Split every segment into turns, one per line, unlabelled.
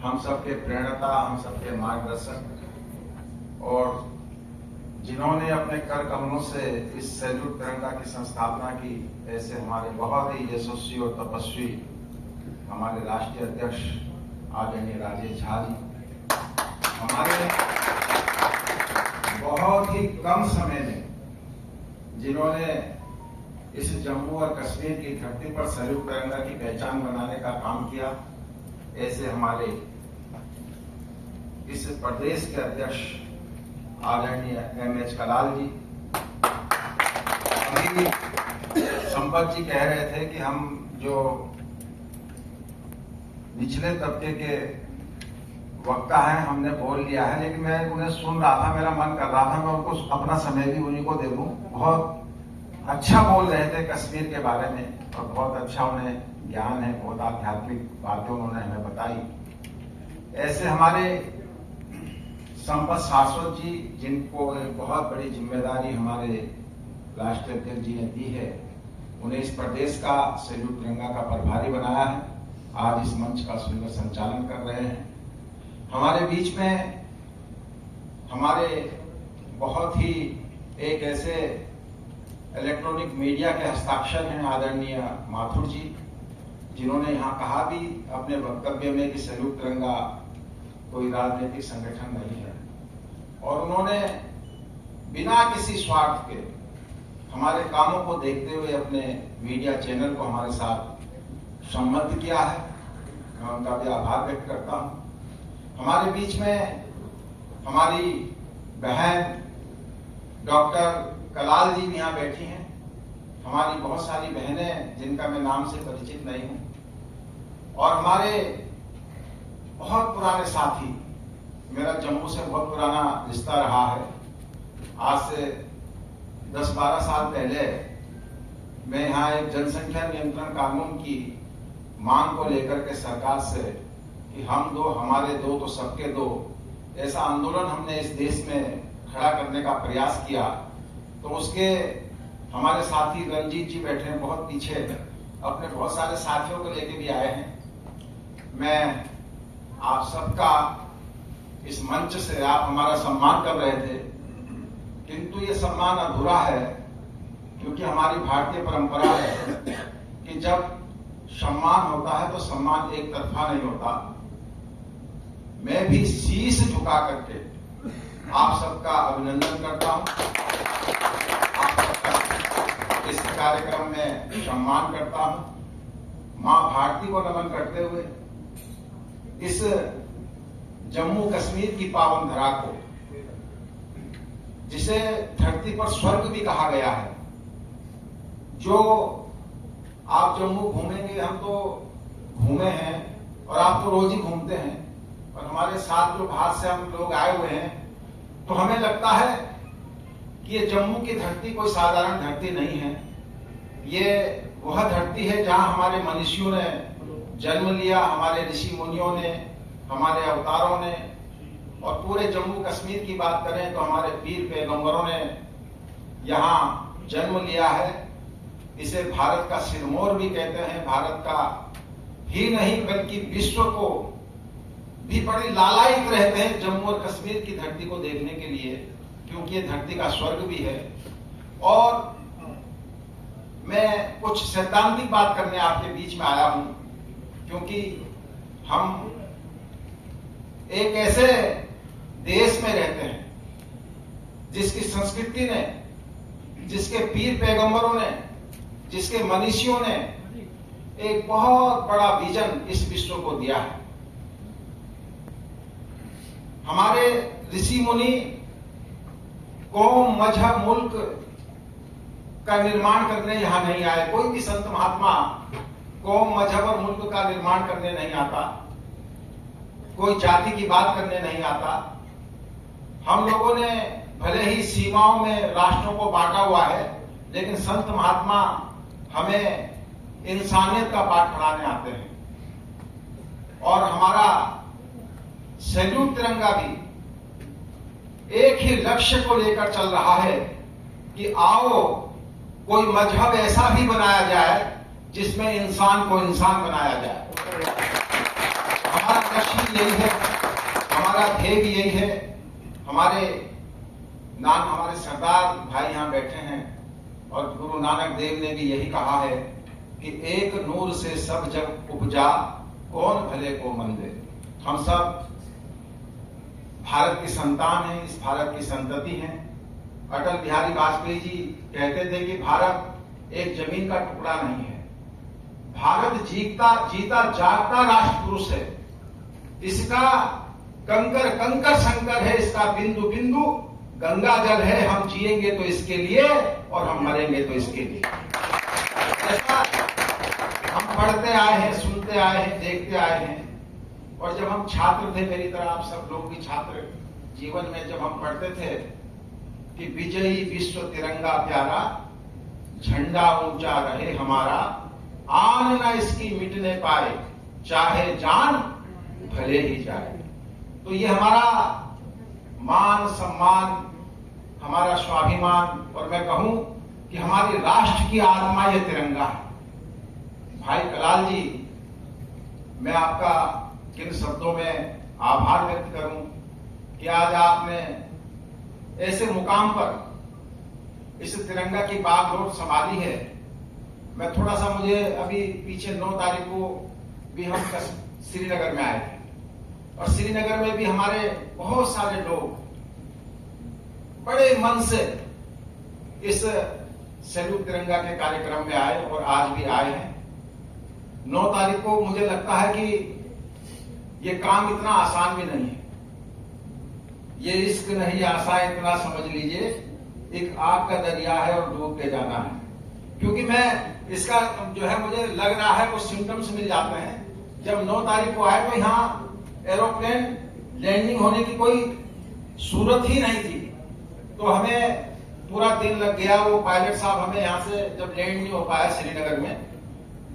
हम सबके प्रेरणा, हम सबके मार्गदर्शक और जिन्होंने अपने कर कमलों से इस सैल्यूट तिरंगा की संस्थापना की, ऐसे हमारे बहुत ही यशस्वी और तपस्वी हमारे राष्ट्रीय अध्यक्ष आदरणीय राजेश झा जी, हमारे बहुत ही कम समय में जिन्होंने इस जम्मू और कश्मीर की धरती पर सैल्यूट तिरंगा की पहचान बनाने का काम किया, ऐसे हमारे इस प्रदेश के अध्यक्ष आदरणीय M.H. कलाल जी। अभी संपत जी कह रहे थे कि हम जो निचले तबके के वक्ता हैं हमने बोल लिया है, लेकिन मैं उन्हें सुन रहा था, मेरा मन कर रहा था मैं उनको अपना समय भी उन्हीं को दे दूं। बहुत अच्छा बोल रहे थे कश्मीर के बारे में और बहुत अच्छा उन्हें ज्ञान है, बहुत आध्यात्मिक बातें उन्होंने हमें बताई। ऐसे हमारे संपत शाश्वत जी, जिनको एक बहुत बड़ी जिम्मेदारी हमारे राष्ट्रीय अध्यक्ष जी ने दी है, उन्हें इस प्रदेश का सैल्यूट तिरंगा का प्रभारी बनाया है, आज इस मंच का सुंदर संचालन कर रहे हैं। हमारे बीच में हमारे बहुत ही एक ऐसे इलेक्ट्रॉनिक मीडिया के हस्ताक्षर हैं आदरणीय माथुर जी, जिन्होंने यहाँ कहा भी अपने वक्तव्य में कि सैल्यूट तिरंगा कोई राजनीतिक संगठन नहीं है, और उन्होंने बिना किसी स्वार्थ के हमारे कामों को देखते हुए अपने मीडिया चैनल को हमारे साथ सम्बद्ध किया है। मैं उनका भी आभार व्यक्त करता हूँ। हमारे बीच में हमारी बहन डॉक्टर कलाल जी यहाँ बैठी हैं, हमारी बहुत सारी बहनें जिनका मैं नाम से परिचित नहीं हूँ, और हमारे बहुत पुराने साथी, मेरा जम्मू से बहुत पुराना रिश्ता रहा है। आज से 10-12 साल पहले मैं यहाँ एक जनसंख्या नियंत्रण कानून की मांग को लेकर के सरकार से कि हम दो हमारे दो तो सबके दो, ऐसा आंदोलन हमने इस देश में खड़ा करने का प्रयास किया, तो उसके हमारे साथी रंजीत जी बैठे हैं बहुत पीछे, अपने बहुत सारे साथियों को लेके भी आए हैं। मैं आप सबका इस मंच से आप हमारा सम्मान कर रहे थे, किंतु ये सम्मान अधूरा है, क्योंकि हमारी भारतीय परंपरा है कि जब सम्मान होता है तो सम्मान एक तरफा नहीं होता। मैं भी शीश झुका करके आप सबका अभिनंदन करता हूं, आप सबका इस कार्यक्रम में सम्मान करता हूं। मां भारती को नमन करते हुए इस जम्मू कश्मीर की पावन धरा को, जिसे धरती पर स्वर्ग भी कहा गया है, जो आप जम्मू घूमेंगे, हम तो घूमे हैं और आप तो रोज ही घूमते हैं, और हमारे साथ जो बाहर से हम लोग आए हुए हैं, तो हमें लगता है कि ये जम्मू की धरती कोई साधारण धरती नहीं है। ये वह धरती है जहां हमारे मनीषियों ने जन्म लिया, हमारे ऋषि मुनियों ने, हमारे अवतारों ने, और पूरे जम्मू कश्मीर की बात करें तो हमारे पीर पैगंबरों ने यहाँ जन्म लिया है। इसे भारत का सिरमौर भी कहते हैं। भारत का ही नहीं बल्कि विश्व को भी बड़ी लालायित रहते हैं जम्मू और कश्मीर की धरती को देखने के लिए, क्योंकि ये धरती का स्वर्ग भी है। और मैं कुछ सैद्धांतिक बात करने आपके बीच में आया हूं, क्योंकि हम एक ऐसे देश में रहते हैं जिसकी संस्कृति ने, जिसके पीर पैगंबरों ने, जिसके मनीषियों ने एक बहुत बड़ा विजन इस विश्व को दिया है। हमारे ऋषि मुनि कौम, मजहब, मुल्क का निर्माण करने यहां नहीं आए। कोई भी संत महात्मा कौम, मजहब और मुल्क का निर्माण करने नहीं आता, कोई जाति की बात करने नहीं आता। हम लोगों ने भले ही सीमाओं में राष्ट्रों को बांटा हुआ है, लेकिन संत महात्मा हमें इंसानियत का पाठ पढ़ाने आते हैं। और हमारा सैल्यूट तिरंगा भी एक ही लक्ष्य को लेकर चल रहा है कि आओ कोई मजहब ऐसा भी बनाया जाए जिसमें इंसान को इंसान बनाया जाए। हमारा लक्ष्य भी यही है, हमारा ध्येय भी यही है। हमारे सरदार भाई यहाँ बैठे हैं और गुरु नानक देव ने भी यही कहा है कि एक नूर से सब जग उपजा, कौन भले को मन दे। हम सब भारत की संतान हैं, इस भारत की संतति हैं। अटल बिहारी वाजपेयी जी कहते थे कि भारत एक जमीन का टुकड़ा नहीं है, भारत जीता जागता राष्ट्र पुरुष है। इसका कंकर कंकर शंकर है, इसका बिंदु बिंदु गंगा जल है। हम जिएंगे तो इसके लिए और हम मरेंगे तो इसके लिए। ऐसा हम पढ़ते आए हैं, सुनते आए हैं, देखते आए हैं। और जब हम छात्र थे, मेरी तरह आप सब लोग भी छात्र जीवन में जब हम पढ़ते थे कि विजयी विश्व तिरंगा प्यारा, झंडा ऊंचा रहे हमारा, आन न इसकी मिटने पाए, चाहे जान भले ही जाए। तो ये हमारा मान सम्मान, हमारा स्वाभिमान, और मैं कहूं कि हमारी राष्ट्र की आत्मा ये तिरंगा है। भाई कलाल जी, मैं आपका किन शब्दों में आभार व्यक्त करूं कि आज आपने ऐसे मुकाम पर इस तिरंगा की बागडोर संभाली है। मैं थोड़ा सा, मुझे अभी पीछे 9 तारीख को भी हम श्रीनगर में आए थे और श्रीनगर में भी हमारे बहुत सारे लोग बड़े मन से इस सैल्यूट तिरंगा के कार्यक्रम में आए और आज भी आए हैं। 9 तारीख को मुझे लगता है कि ये काम इतना आसान भी नहीं है, ये रिस्क नहीं आसान, इतना समझ लीजिए एक आग का दरिया है और डूब के जाना है। क्योंकि मैं इसका जो है, मुझे लग रहा है कुछ सिम्टम्स मिल जाते हैं। जब 9 तारीख को आए तो यहाँ एरोप्लेन लैंडिंग होने की कोई सूरत ही नहीं थी, तो हमें पूरा दिन लग गया। वो पायलट साहब हमें यहाँ से जब लैंड नहीं हो पाया श्रीनगर में,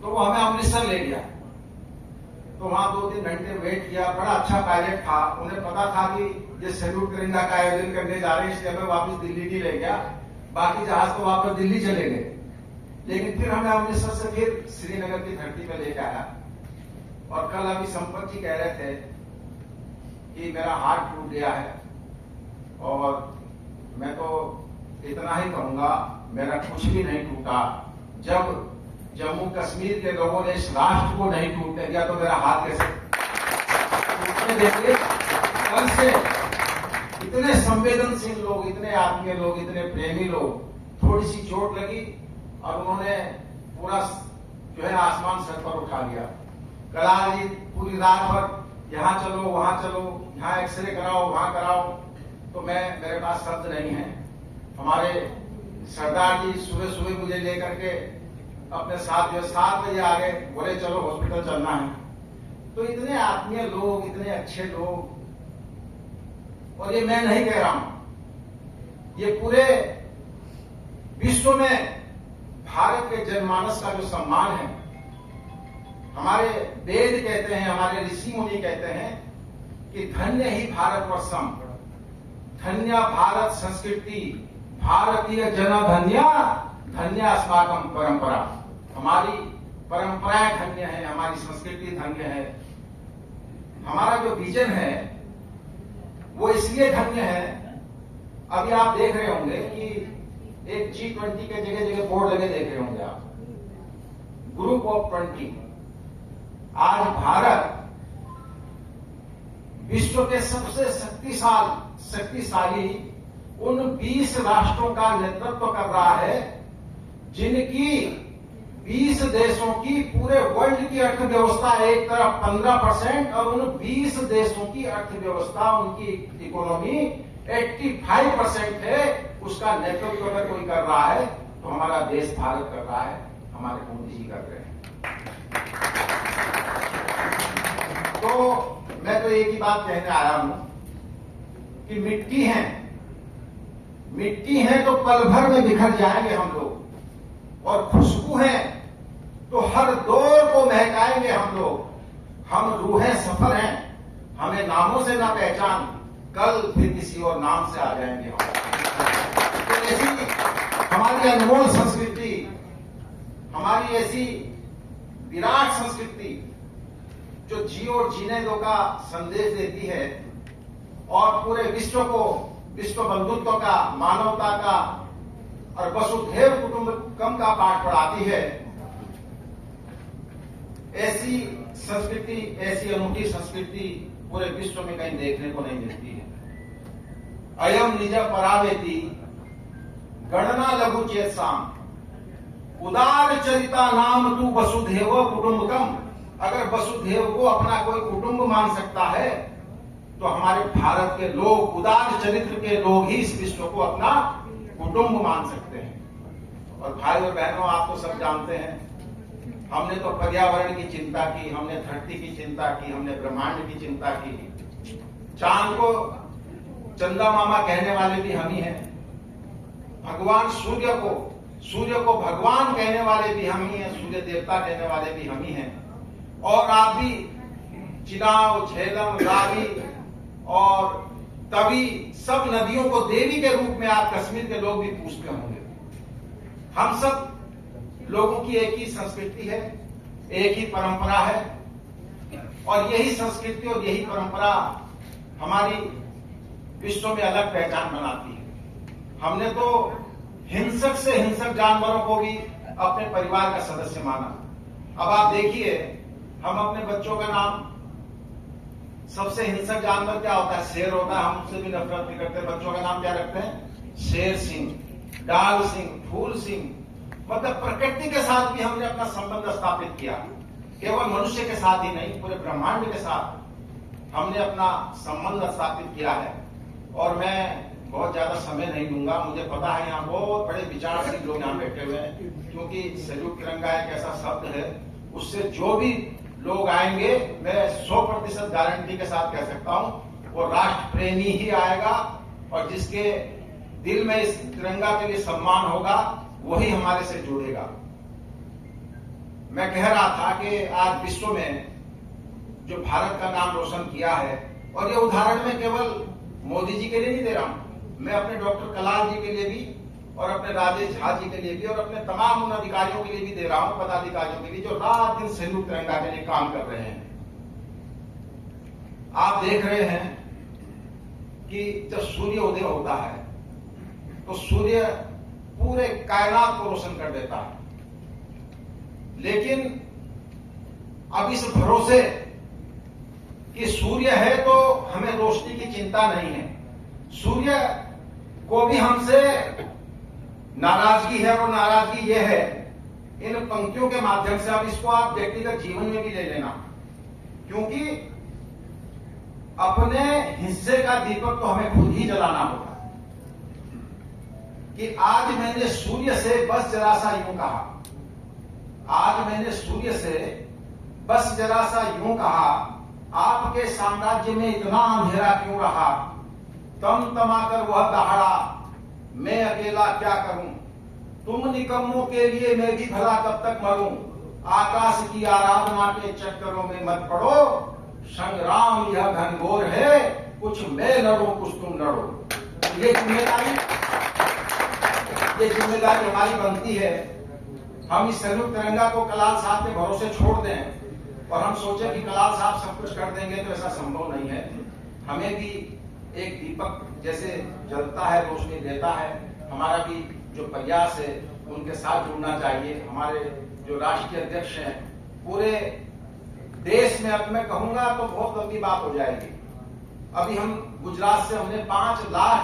तो वो हमें अमृतसर ले गया। तो वहां 2-3 घंटे वेट किया। बड़ा अच्छा पायलट था, उन्हें पता था कि ये सैल्यूट तिरंगा का आयोजन करने जा रहे हैं, इसलिए हमें वापस दिल्ली नहीं ले गया। बाकी जहाज तो वापस दिल्ली चले गए, लेकिन फिर हमें अमृतसर से फिर श्रीनगर की धरती पे लेके आया। और कल अभी संपत जी कह रहे थे कि मेरा हार्ट टूट गया है, और मैं तो इतना ही कहूंगा, मेरा कुछ भी नहीं टूटा। जब जम्मू कश्मीर के लोगों ने इस राष्ट्र को नहीं टूटने दिया तो मेरा हाथ कैसे टूटने देंगे। कल से इतने संवेदनशील लोग, इतने आत्मीय लोग, इतने प्रेमी लोग, थोड़ी सी चोट लगी और उन्होंने पूरा जो है आसमान सर पर उठा लिया। कलाल जी पूरी रात भर यहाँ चलो वहां चलो, यहाँ एक्सरे कराओ वहां कराओ, तो मेरे पास शब्द नहीं है। हमारे सरदार जी सुबह सुबह मुझे लेकर के अपने साथ 7 बजे आ गए, बोले चलो हॉस्पिटल चलना है। तो इतने आत्मीय लोग, इतने अच्छे लोग, और ये मैं नहीं कह रहा हूं, ये पूरे विश्व में भारत के जनमानस का जो सम्मान है। हमारे वेद कहते हैं, हमारे ऋषि मुनि कहते हैं कि धन्य ही भारतवर्षम, धन्य भारत संस्कृति, भारतीय जन धन्य, धन्य अस्माकं परंपरा। हमारी परंपराएं धन्य है, हमारी संस्कृति धन्य है। हमारा जो विजन है वो इसलिए धन्य है। अभी आप देख रहे होंगे कि एक G20 के जगह जगह बोर्ड लगे देख रहे होंगे आप, ग्रुप ऑफ 20। आज भारत विश्व के सबसे शक्तिशाली उन 20 राष्ट्रों का नेतृत्व कर रहा है जिनकी 20 देशों की पूरे वर्ल्ड की अर्थव्यवस्था एक तरफ 15% और उन 20 देशों की अर्थव्यवस्था, उनकी इकोनॉमी 85% है। उसका नेतृत्व अगर कोई कर रहा है तो हमारा देश भारत कर रहा है, हमारे मोदी जी कर रहे हैं। तो मैं तो एक ही बात कहने आया हूं कि मिट्टी है तो पल भर में बिखर जाएंगे हम लोग, और खुशबू है तो हर दौर को महकाएंगे हम लोग। हम रूहें सफर हैं, हमें नामों से ना पहचान, कल फिर किसी और नाम से आ जाएंगे हम। तो ऐसी हमारी अनमोल संस्कृति, हमारी ऐसी विराट संस्कृति जो जियो और जीने दो का संदेश देती है और पूरे विश्व को विश्व बंधुत्व का, मानवता का और वसुधैव कुटुंबकम का पाठ पढ़ाती है, ऐसी संस्कृति, ऐसी अनूठी संस्कृति पूरे विश्व में कहीं देखने को नहीं मिलती है। अयम निज परावेति गणना लघु चेतसाम उदार चरिता नाम तू वसुधैव कुटुंबकम। अगर वसुधैव को अपना कोई कुटुंब मान सकता है तो हमारे भारत के लोग, उदार चरित्र के लोग ही इस विश्व को अपना कुटुंब मान सकते हैं। और भाई और बहनों, आप तो सब जानते हैं, हमने तो पर्यावरण की चिंता की, हमने धरती की चिंता की, हमने ब्रह्मांड की चिंता की। चांद को चंदा मामा कहने वाले भी हम ही हैं। भगवान सूर्य को भगवान कहने वाले भी हम ही हैं, सूर्य देवता कहने वाले भी हम ही हैं। और आप भी चिनाव, झेलम, रावी और तवी, सब नदियों को देवी के रूप में आप कश्मीर के लोग भी पूछते होंगे। हम सब लोगों की एक ही संस्कृति है, एक ही परंपरा है और यही संस्कृति और यही परंपरा हमारी विश्व में अलग पहचान बनाती है। हमने तो हिंसक से हिंसक जानवरों को भी अपने परिवार का सदस्य माना। अब आप देखिए, हम अपने बच्चों का नाम, सबसे हिंसक जानवर क्या होता है? शेर होता है। हम उससे भी नफरत नहीं करते। बच्चों का नाम क्या रखते हैं? शेर सिंह, डाल सिंह, फूल सिंह। मतलब प्रकृति के साथ भी हमने अपना संबंध स्थापित किया। केवल मनुष्य के साथ ही नहीं, पूरे ब्रह्मांड के साथ हमने अपना संबंध स्थापित किया है। और मैं बहुत ज्यादा समय नहीं दूंगा। मुझे पता है यहाँ बहुत बड़े विचारशील लोग यहाँ बैठे हुए हैं, क्योंकि संयुक्त तिरंगा एक ऐसा शब्द है, उससे जो भी लोग आएंगे, मैं 100% गारंटी के साथ कह सकता हूं, वो राष्ट्र प्रेमी ही आएगा और जिसके दिल में इस तिरंगा के लिए सम्मान होगा वही हमारे से जुड़ेगा। मैं कह रहा था कि आज विश्व में जो भारत का नाम रोशन किया है, और ये उदाहरण मैं केवल मोदी जी के लिए नहीं दे रहा हूं, मैं अपने डॉक्टर कलाम जी के लिए भी और अपने राजेश झा जी के लिए भी और अपने तमाम उन अधिकारियों के लिए भी दे रहा हूं, पदाधिकारियों के लिए, जो रात दिन संयुक्त तिरंगा के लिए काम कर रहे हैं। आप देख रहे हैं कि जब सूर्य उदय होता है तो सूर्य पूरे कायनात को रोशन कर देता है। लेकिन अब इस भरोसे कि सूर्य है तो हमें रोशनी की चिंता नहीं है। सूर्य को भी हमसे नाराजगी है, और नाराजगी यह है, इन पंक्तियों के माध्यम से अब इसको आप व्यक्तिगत जीवन में भी ले लेना, क्योंकि अपने हिस्से का दीपक तो हमें खुद ही जलाना होगा। कि आज मैंने सूर्य से बस जरा सा यूं कहा, आज मैंने सूर्य से बस जरा सा यूं कहा, आपके साम्राज्य में इतना अंधेरा क्यों रहा, तम तमाकर वह दहाड़ा, मैं अकेला क्या करूं, तुम निकम्मों के लिए मैं भी भला कब तक मरूं, आकाश की आराधना के चक्करों में मत पड़ो, संग्राम यह घनघोर है, कुछ मैं लड़ूं कुछ तुम लड़ो। ये जिम्मेदारी हमारी बनती है। हम इस संयुक्त तिरंगा को कलाल साहब के भरोसे छोड़ दें और हम सोचें कि कलाल साहब सब कुछ कर देंगे, तो ऐसा संभव नहीं है। हमें भी एक दीपक जैसे जलता है, रोशनी देता है, हमारा भी जो प्रयास है उनके साथ जुड़ना चाहिए। हमारे जो राष्ट्रीय अध्यक्ष हैं, पूरे देश में, अब मैं कहूंगा तो बहुत लंबी बात हो जाएगी, अभी हम गुजरात से हमने 5 लाख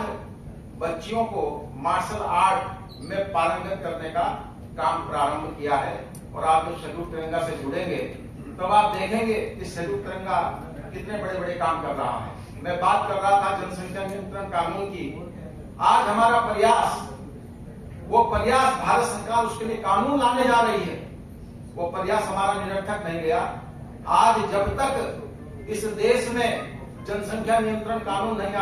बच्चियों को मार्शल आर्ट में पारंगत करने का काम प्रारंभ किया है। और आप जब संयुक्त तिरंगा से जुड़ेंगे तब आप देखेंगे कि संयुक्त तिरंगा कितने बड़े बड़े काम कर रहा है। मैं बात कर रहा था जनसंख्या नियंत्रण कानून की। आज हमारा प्रयास, वो प्रयास भारत सरकार उसके लिए कानून लाने जा रही है, वो प्रयास हमारा निरर्थक नहीं गया। आज जब तक इस देश में जनसंख्या नियंत्रण कानून नहीं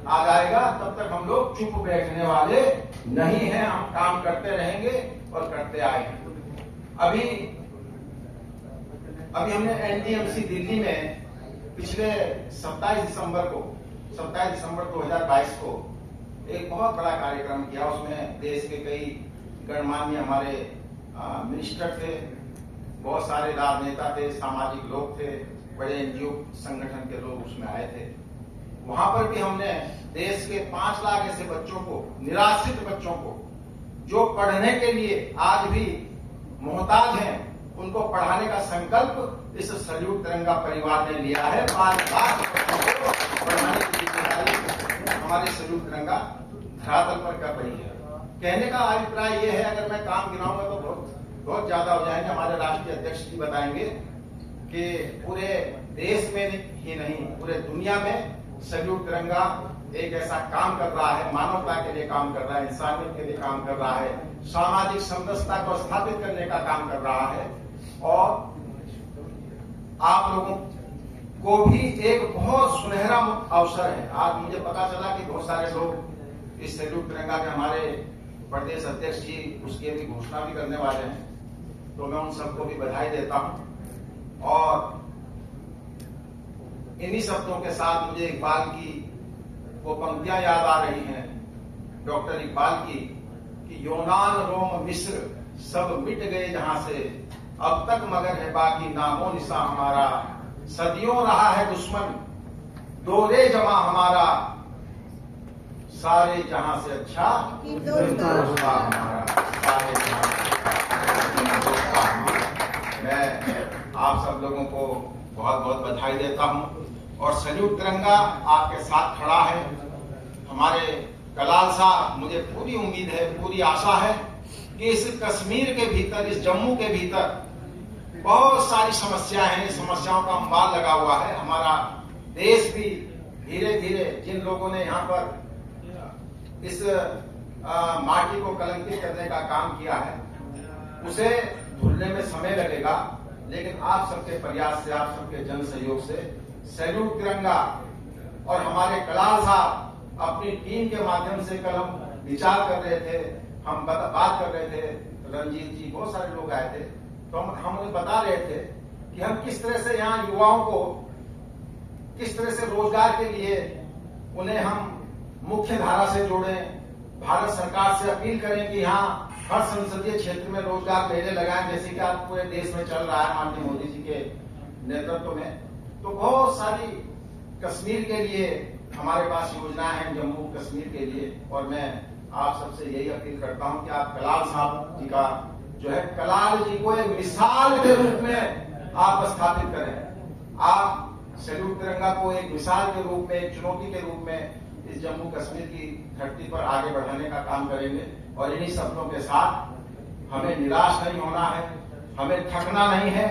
आ जाएगा, तब तक हम लोग चुप बैठने वाले नहीं हैं। हम काम करते रहेंगे और करते आएंगे। अभी हमने एनडीएमसी दिल्ली में पिछले 27 दिसंबर 2022 को एक बहुत बड़ा कार्यक्रम किया। उसमें देश के कई गणमान्य हमारे मिनिस्टर थे, बहुत सारे राजनेता थे, सामाजिक लोग थे, बड़े एनजीओ संगठन के लोग उसमें आए थे। वहां पर भी हमने देश के 5 लाख ऐसे बच्चों को, निराश्रित बच्चों को, जो पढ़ने के लिए आज भी मोहताज हैं, उनको पढ़ाने का संकल्प इस सैल्यूट तिरंगा परिवार ने लिया है। 5 लाख बच्चों को पढ़ाने की जिम्मेदारी हमारे सैल्यूट तिरंगा धरातल पर कर रही है। कहने का अभिप्राय यह है, अगर मैं काम गिनाऊंगा तो बहुत ज्यादा हो जाएंगे। हमारे राष्ट्रीय अध्यक्ष जी बताएंगे कि पूरे देश में ही नहीं, पूरे दुनिया में सैल्यूट तिरंगा एक ऐसा काम कर रहा है, मानवता के लिए काम कर रहा है, इंसानियत के लिए काम कर रहा है, सामाजिक समरसता को स्थापित करने का काम कर रहा है। और आप लोगों को भी एक बहुत सुनहरा अवसर है। आज मुझे पता चला कि बहुत सारे लोग इस सैल्यूट तिरंगा के, हमारे प्रदेश अध्यक्ष जी उसकी भी घोषणा भी करने वाले हैं, तो मैं उन सबको भी बधाई देता हूं। और इन्हीं शब्दों के साथ मुझे इकबाल की वो पंक्तियां याद आ रही हैं, डॉक्टर इकबाल की, कि यूनान, रोम, मिस्र सब मिट गए जहां से, अब तक मगर है बाकी नामो निशा हमारा, सदियों रहा है दुश्मन दौरे जमा हमारा, सारे जहां से अच्छा हिंदुस्तान हमारा, सारे जहां से हिंदुस्तान। मैं आप सब लोगों को बहुत बहुत बधाई देता हूं। और सैल्यूट तिरंगा आपके साथ खड़ा है। हमारे कलाल साहब, मुझे पूरी उम्मीद है, पूरी आशा है कि इस कश्मीर के भीतर, इस जम्मू के भीतर बहुत सारी समस्याएं हैं, समस्याओं का अंबार लगा हुआ है। हमारा देश भी धीरे धीरे, जिन लोगों ने यहाँ पर इस माटी को कलंकित करने का काम किया है, उसे धुलने में समय लगेगा, लेकिन आप सबके प्रयास से, आप सबके जन सहयोग से सैल्यूट तिरंगा और हमारे कलाल साहब अपनी टीम के माध्यम से, कल हम विचार कर रहे थे, हम बात कर रहे थे, रंजीत जी, बहुत सारे लोग आए थे, तो हम उन्हें बता रहे थे कि हम किस तरह से यहाँ युवाओं को, किस तरह से रोजगार के लिए उन्हें हम मुख्य धारा से जोड़ें। भारत सरकार से अपील करें कि यहाँ हर संसदीय क्षेत्र में रोजगार मेले लगाएं, जैसे कि आज पूरे देश में चल रहा है माननीय मोदी जी के नेतृत्व में। तो बहुत सारी कश्मीर के लिए हमारे पास योजनाएं हैं, जम्मू कश्मीर के लिए। और मैं आप सबसे यही अपील करता हूं कि आप कलाल साहब जी का जो है, कलाल जी को एक मिसाल के रूप में आप स्थापित करें। आप सैल्यूट तिरंगा को एक मिसाल के रूप में, एक चुनौती के रूप में इस जम्मू कश्मीर की धरती पर आगे बढ़ाने का काम करेंगे। और इन्हीं शब्दों के साथ हमें निराश नहीं होना है, हमें थकना नहीं है,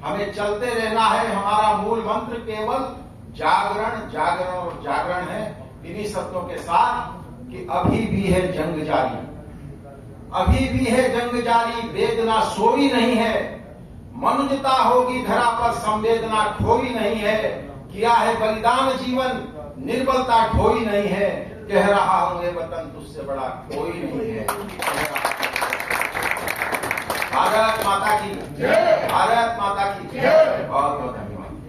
हमें चलते रहना है। हमारा मूल मंत्र केवल जागरण, जागरण और जागरण है। इन्हीं शब्दों के साथ कि अभी भी है जंग जारी, अभी भी है जंग जारी, वेदना सोई नहीं है, मनुष्यता होगी धरा पर, संवेदना खोई नहीं है, किया है बलिदान जीवन, निर्बलता खोई नहीं है, कह रहा हूं ये वतन तुझसे बड़ा कोई नहीं है। भारत माता की जय, भारत माता की जय। बहुत बहुत